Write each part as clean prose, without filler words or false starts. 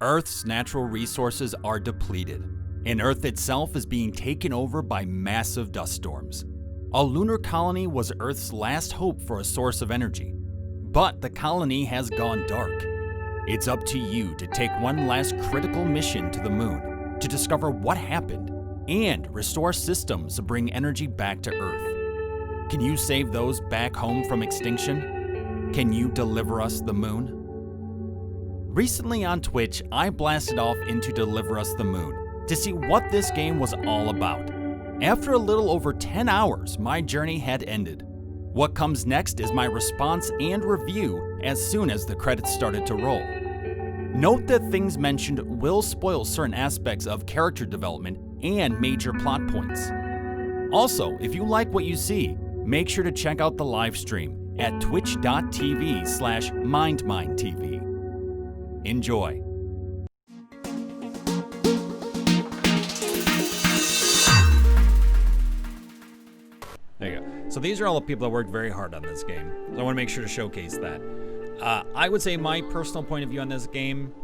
Earth's natural resources are depleted, and Earth itself is being taken over by massive dust storms. A lunar colony was Earth's last hope for a source of energy, but the colony has gone dark. It's up to you to take one last critical mission to the moon to discover what happened and restore systems to bring energy back to Earth. Can you save those back home from extinction? Can you deliver us the moon? Recently on Twitch, I blasted off into Deliver Us the Moon to see what this game was all about. After a little over 10 hours, my journey had ended. What comes next is my response and review as soon as the credits started to roll. Note that things mentioned will spoil certain aspects of character development and major plot points. Also, if you like what you see, make sure to check out the live stream at twitch.tv/mindmindtv. Enjoy. There you go. So these are all the people that worked very hard on this game. So I want to make sure to showcase that. I would say my personal point of view on this game,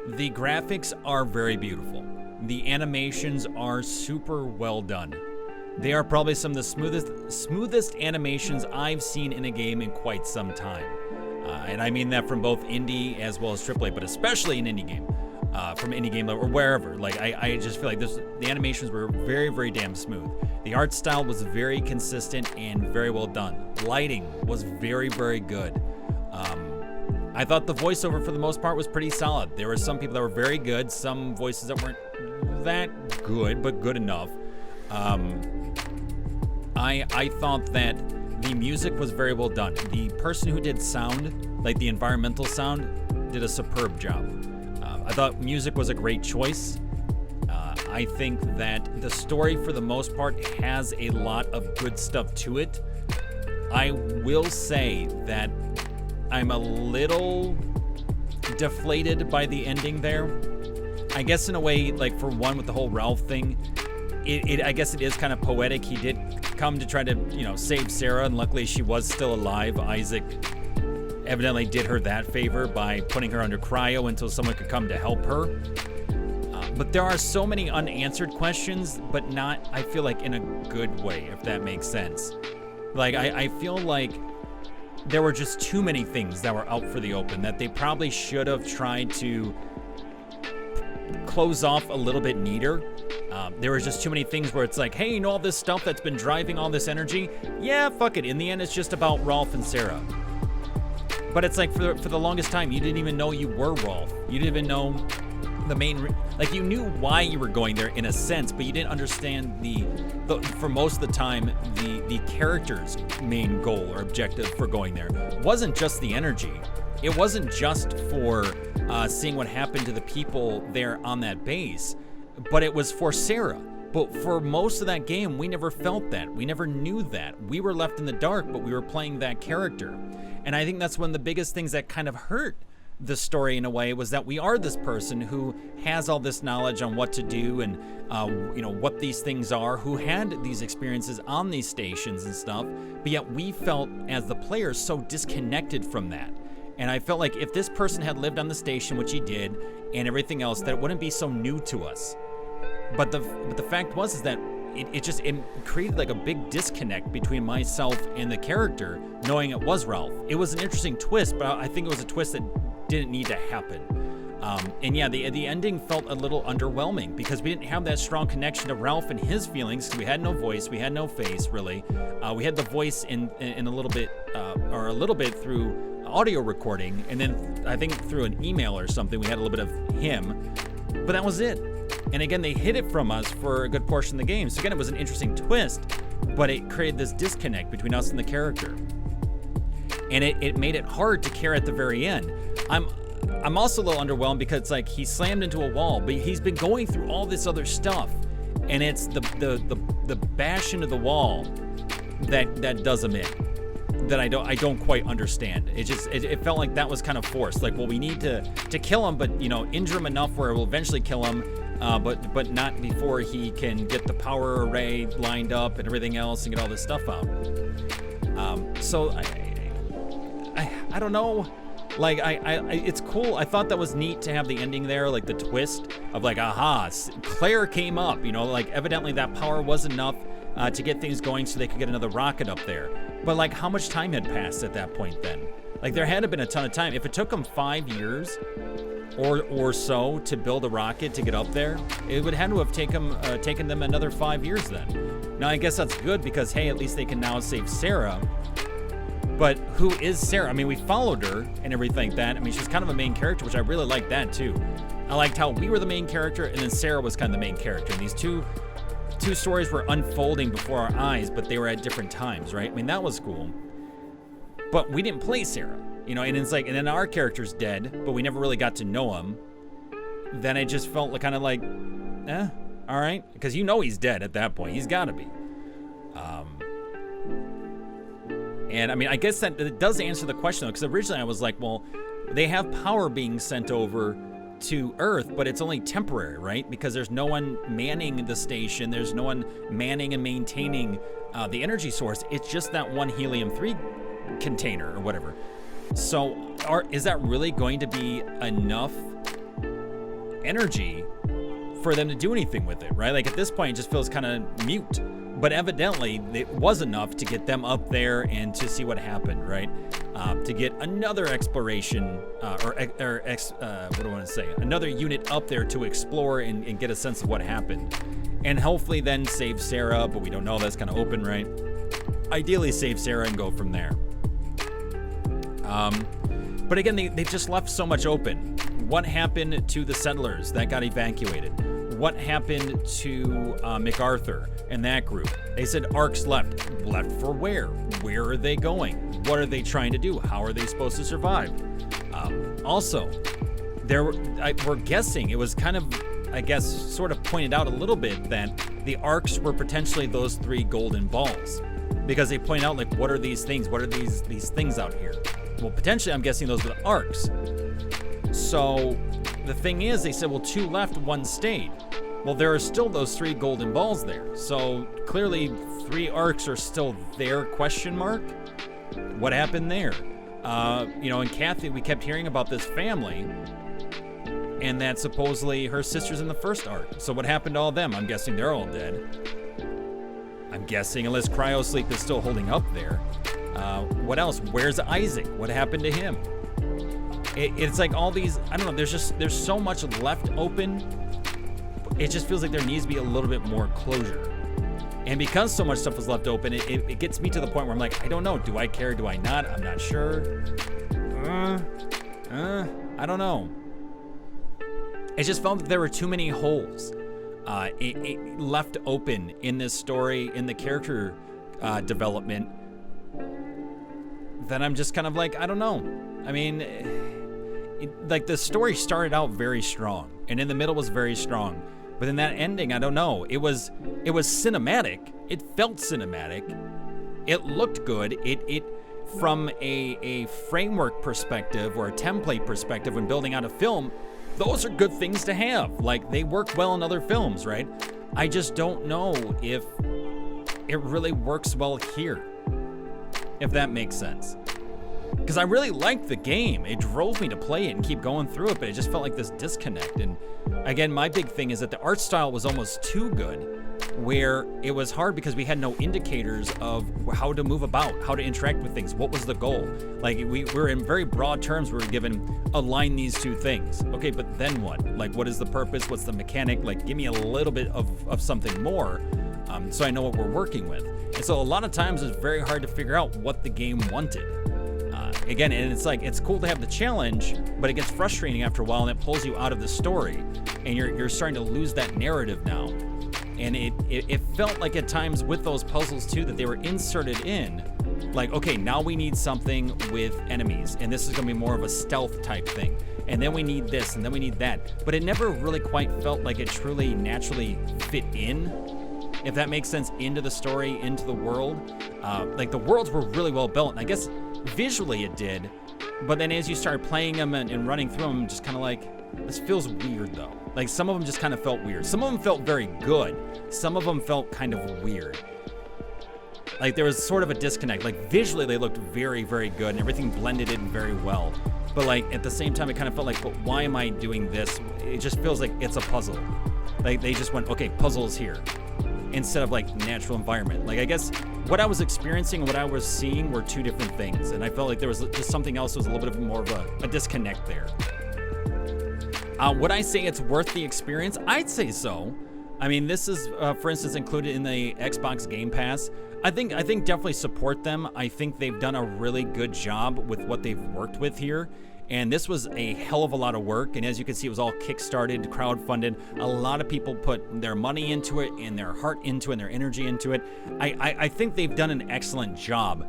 the graphics are very beautiful. The animations are super well done. They are probably some of the smoothest animations I've seen in a game in quite some time. And I mean that from both indie as well as AAA, but especially in indie game, from indie game or wherever. Like I just feel like the animations were very, very damn smooth. The art style was very consistent and very well done. Lighting was very, very good. I thought the voiceover for the most part was pretty solid. There were some people that were very good, some voices that weren't that good, but good enough. I thought that the music was very well done. The person who did sound, like the environmental sound, did a superb job. I thought music was a great choice. I think that the story, for the most part, has a lot of good stuff to it. I will say that I'm a little deflated by the ending there. I guess in a way, like for one, with the whole Ralph thing, I guess it is kind of poetic. He did come to try to, save Sarah, and luckily she was still alive. Isaac evidently did her that favor by putting her under cryo until someone could come to help her. But there are so many unanswered questions, but not, I feel like, in a good way, if that makes sense. Like, I feel like there were just too many things that were out for the open that they probably should have tried to close off a little bit neater. There was just too many things where it's like, hey, all this stuff that's been driving all this energy? Yeah, fuck it. In the end, it's just about Rolf and Sarah. But it's like, for the longest time, you didn't even know you were Rolf. You didn't even know the main... Like, you knew why you were going there in a sense, but you didn't understand for most of the time, the character's main goal or objective for going there. It wasn't just the energy. It wasn't just for seeing what happened to the people there on that base, but it was for Sarah. But for most of that game, we never felt that. We never knew that. We were left in the dark, but we were playing that character. And I think that's one of the biggest things that kind of hurt the story in a way, was that we are this person who has all this knowledge on what to do and what these things are, who had these experiences on these stations and stuff, but yet we felt as the players so disconnected from that. And I felt like if this person had lived on the station, which he did, and everything else, that it wouldn't be so new to us. But the fact was that it created like a big disconnect between myself and the character, knowing it was Ralph. It was an interesting twist, but I think it was a twist that didn't need to happen. And yeah, the ending felt a little underwhelming because we didn't have that strong connection to Ralph and his feelings, because we had no voice, we had no face really. We had the voice in a little bit, or a little bit through audio recording, and then I think through an email or something we had a little bit of him, but that was it. And again, they hid it from us for a good portion of the game. So again, it was an interesting twist, but it created this disconnect between us and the character. And it made it hard to care at the very end. I'm also a little underwhelmed because it's like he slammed into a wall, but he's been going through all this other stuff, and it's the bash into the wall that does him in. That I don't quite understand. It felt like that was kind of forced. Like, well, we need to kill him, but injure him enough where we'll eventually kill him, but not before he can get the power array lined up and everything else and get all this stuff out. So I don't know. Like, it's cool. I thought that was neat to have the ending there, like the twist of like, aha, Claire came up, you know, like evidently that power was enough to get things going so they could get another rocket up there. But like, how much time had passed at that point then? Like, there had to have been a ton of time. If it took them 5 years or so to build a rocket to get up there, it would have to have taken them another 5 years then. Now, I guess that's good because, hey, at least they can now save Sarah. But who is Sarah? I mean, we followed her and everything like that. I mean, she's kind of a main character, which I really liked that too. I liked how we were the main character and then Sarah was kind of the main character. And these two stories were unfolding before our eyes, but they were at different times, right? I mean, that was cool. But we didn't play Sarah, you know, and it's like, and then our character's dead, but we never really got to know him. Then it just felt like, kind of like, all right. Because you know he's dead at that point. He's got to be. And I mean, I guess that it does answer the question though, because originally I was like, well, they have power being sent over to Earth, but it's only temporary, right? Because there's no one manning the station. There's no one manning and maintaining the energy source. It's just that one helium-3 container or whatever. So is that really going to be enough energy for them to do anything with it, right? Like at this point, it just feels kind of mute. But evidently, it was enough to get them up there and to see what happened, right? To get another exploration, what do I want to say? Another unit up there to explore and get a sense of what happened. And hopefully then save Sarah, but we don't know. That's kind of open, right? Ideally, save Sarah and go from there. But again, they just left so much open. What happened to the settlers that got evacuated? What happened to MacArthur and that group? They said ARCs left. Left for where? Where are they going? What are they trying to do? How are they supposed to survive? Also, we're guessing, it was kind of, I guess, sort of pointed out a little bit that the ARCs were potentially those 3 golden balls. Because they point out, like, what are these things? What are these things out here? Well, potentially, I'm guessing those were the ARCs. So the thing is, they said, well, 2 left, 1 stayed. Well, there are still those 3 golden balls there. So clearly 3 ARCs are still there, question mark? What happened there? You know, and Kathy, we kept hearing about this family and that supposedly her sister's in the first ARC. So what happened to all of them? I'm guessing they're all dead. I'm guessing, unless cryosleep is still holding up there. What else? Where's Isaac? What happened to him? It's like all these, I don't know, there's so much left open. It just feels like there needs to be a little bit more closure. And because so much stuff was left open, it gets me to the point where I'm like, I don't know, do I care, do I not? I'm not sure. I don't know. It just felt that there were too many holes it left open in this story, in the character development, that I'm just kind of like, I don't know. I mean, like the story started out very strong, and in the middle was very strong. But in that ending, I don't know. It was cinematic. It felt cinematic. It looked good. It from a framework perspective or a template perspective when building out a film, those are good things to have. Like, they work well in other films, right? I just don't know if it really works well here, if that makes sense. Because I really liked the game. It drove me to play it and keep going through it, but it just felt like this disconnect. And again, my big thing is that the art style was almost too good, where it was hard because we had no indicators of how to move about, how to interact with things. What was the goal? Like, we were in very broad terms, we were given, align these 2 things. Okay, but then what? Like, what is the purpose? What's the mechanic? Like, give me a little bit of something more, so I know what we're working with. And so a lot of times it's very hard to figure out what the game wanted. Again, and it's like, it's cool to have the challenge, but it gets frustrating after a while, and it pulls you out of the story, and you're starting to lose that narrative now. And it felt like at times with those puzzles too, that they were inserted in, like, okay, now we need something with enemies, and this is gonna be more of a stealth type thing. And then we need this, and then we need that. But it never really quite felt like it truly naturally fit in, if that makes sense, into the story, into the world. Like, the worlds were really well built, and I guess visually it did, but then as you started playing them and running through them, just kind of like, this feels weird though. Like, some of them just kind of felt weird. Some of them felt very good. Some of them felt kind of weird. Like, there was sort of a disconnect. Like, visually they looked very, very good, and everything blended in very well. But like at the same time, it kind of felt like, but why am I doing this? It just feels like it's a puzzle. Like they just went, okay, puzzle's here, instead of like natural environment. Like I guess what I was experiencing and what I was seeing were two different things, and I felt like there was just something else that was a little bit more of a disconnect there. Would I say it's worth the experience? I'd say so. I mean, this is, for instance, included in the Xbox Game Pass. I think definitely support them. I think they've done a really good job with what they've worked with here. And this was a hell of a lot of work. And as you can see, it was all kickstarted, crowdfunded. A lot of people put their money into it and their heart into it and their energy into it. I think they've done an excellent job.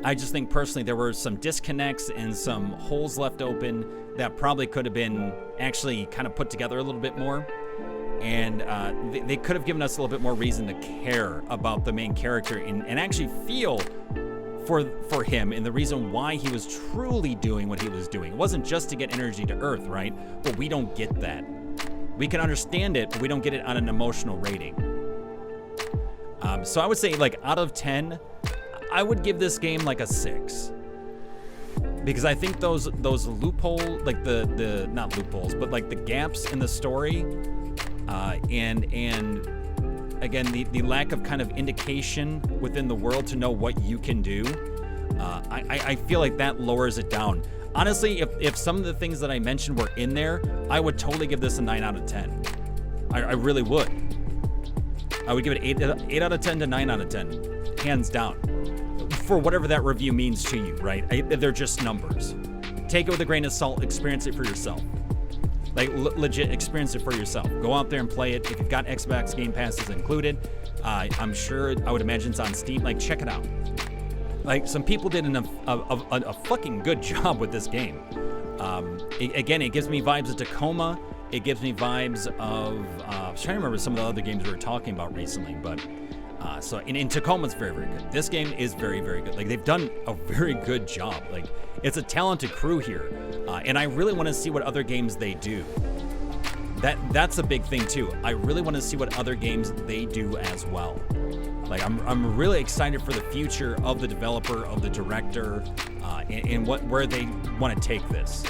I just think personally there were some disconnects and some holes left open that probably could have been actually kind of put together a little bit more. And they could have given us a little bit more reason to care about the main character and actually feel for him and the reason why he was truly doing what he was doing. It wasn't just to get energy to Earth, right? But we don't get that. We can understand it, but we don't get it on an emotional rating. So I would say, like, out of 10, I would give this game like a 6. Because I think those loopholes, like the not loopholes, but like the gaps in the story, and again, the lack of kind of indication within the world to know what you can do, I feel like that lowers it down. Honestly, if some of the things that I mentioned were in there, I would totally give this a 9 out of 10. I really would. I would give it 8 out of 10 to 9 out of 10, hands down. For whatever that review means to you, right? They're just numbers. Take it with a grain of salt, experience it for yourself. Like, legit experience it for yourself. Go out there and play it. If you've got Xbox Game Passes included, I'm sure, I would imagine it's on Steam. Like, check it out. Like, some people did a fucking good job with this game. Again, it gives me vibes of Tacoma. It gives me vibes of, I was trying to remember some of the other games we were talking about recently, but so in Tacoma's very, very good. This game is very, very good. Like, they've done a very good job. Like, it's a talented crew here, and I really want to see what other games they do. That's a big thing too. I really want to see what other games they do as well. Like, I'm really excited for the future of the developer, of the director, and where they want to take this.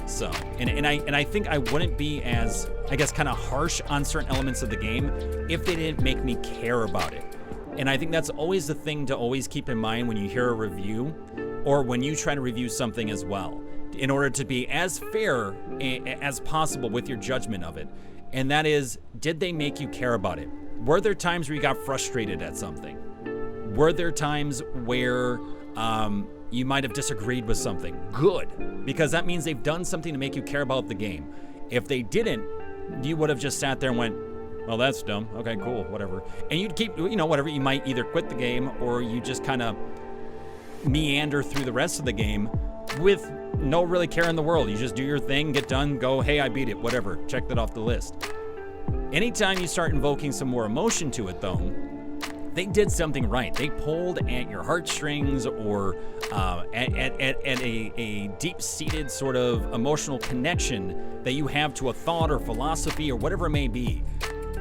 So, and I think I wouldn't be as, I guess, kind of harsh on certain elements of the game if they didn't make me care about it. And I think that's always the thing to always keep in mind when you hear a review or when you try to review something as well, in order to be as fair as possible with your judgment of it. And that is, did they make you care about it? Were there times where you got frustrated at something? Were there times where you might have disagreed with something? Good, because that means they've done something to make you care about the game. If they didn't, you would have just sat there and went, well, that's dumb. Okay, cool, whatever. And you'd keep, whatever. You might either quit the game or you just kind of meander through the rest of the game with no really care in the world. You just do your thing, get done, go, hey, I beat it, whatever. Check that off the list. Anytime you start invoking some more emotion to it, though, they did something right. They pulled at your heartstrings or at a deep-seated sort of emotional connection that you have to a thought or philosophy or whatever it may be.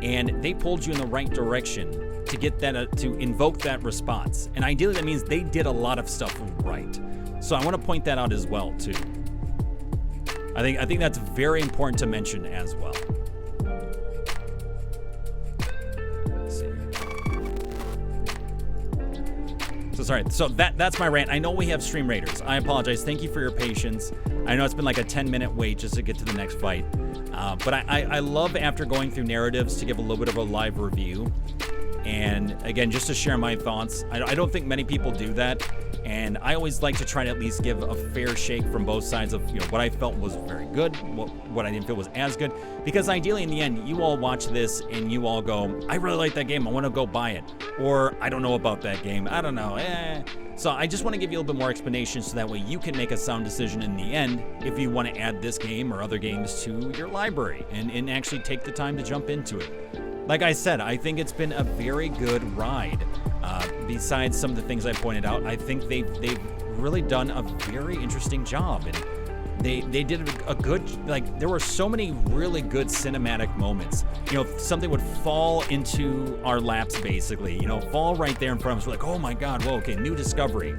And they pulled you in the right direction to get that, to invoke that response. And ideally, that means they did a lot of stuff right. So I want to point that out as well, too. I think that's very important to mention as well. So that's my rant. I know we have stream raiders. I apologize. Thank you for your patience. I know it's been like a 10-minute wait just to get to the next fight. But I love, after going through narratives, to give a little bit of a live review. And again, just to share my thoughts. I don't think many people do that. And I always like to try to at least give a fair shake from both sides of what I felt was very good, what I didn't feel was as good. Because ideally, in the end, you all watch this and you all go, I really like that game, I want to go buy it. Or, I don't know about that game, I don't know, So I just want to give you a little bit more explanation so that way you can make a sound decision in the end if you want to add this game or other games to your library and actually take the time to jump into it. Like I said, I think it's been a very good ride. Besides some of the things I pointed out, I think they've really done a very interesting job. And They did a good, like, there were so many really good cinematic moments. You know, something would fall into our laps, basically, you know, fall right there in front of us. We're like, oh my God, whoa, okay, new discovery.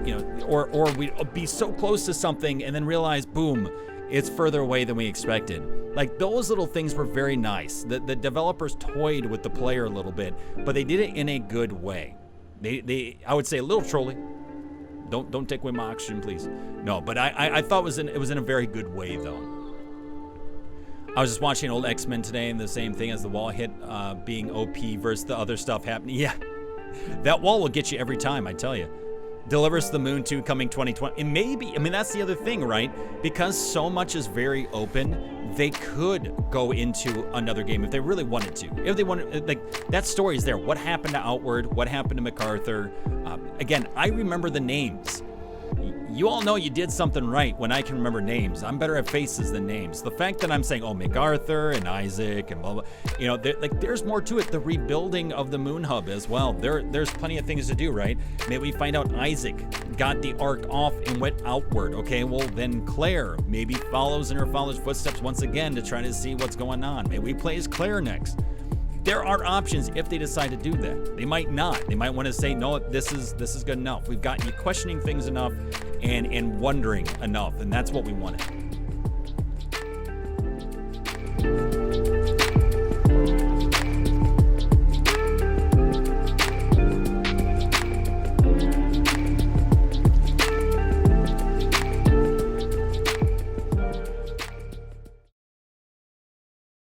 You know, or we'd be so close to something and then realize, boom, it's further away than we expected. Like, those little things were very nice. The developers toyed with the player a little bit, but they did it in a good way. I would say a little trolling. Don't take away my oxygen, please. No, but I thought it was in a very good way, though. I was just watching old X-Men today, and the same thing as the wall hit being OP versus the other stuff happening. Yeah, that wall will get you every time, I tell you. Delivers to the Moon 2 coming 2020. And maybe, I mean, that's the other thing, right? Because so much is very open, they could go into another game if they really wanted to. If they wanted, like, that story is there. What happened to Outward? What happened to MacArthur? Again, I remember the names. You all know you did something right when I can remember names. I'm better at faces than names. The fact that I'm saying, oh, MacArthur and Isaac and blah, blah, you know, there's more to it. The rebuilding of the Moon Hub as well. There's plenty of things to do, right? Maybe we find out Isaac got the arc off and went outward. Okay, well, then Claire maybe follows in her father's footsteps once again to try to see what's going on. Maybe we play as Claire next. There are options if they decide to do that. They might not. They might want to say, no, this is good enough. We've gotten you questioning things enough and wondering enough, and that's what we wanted.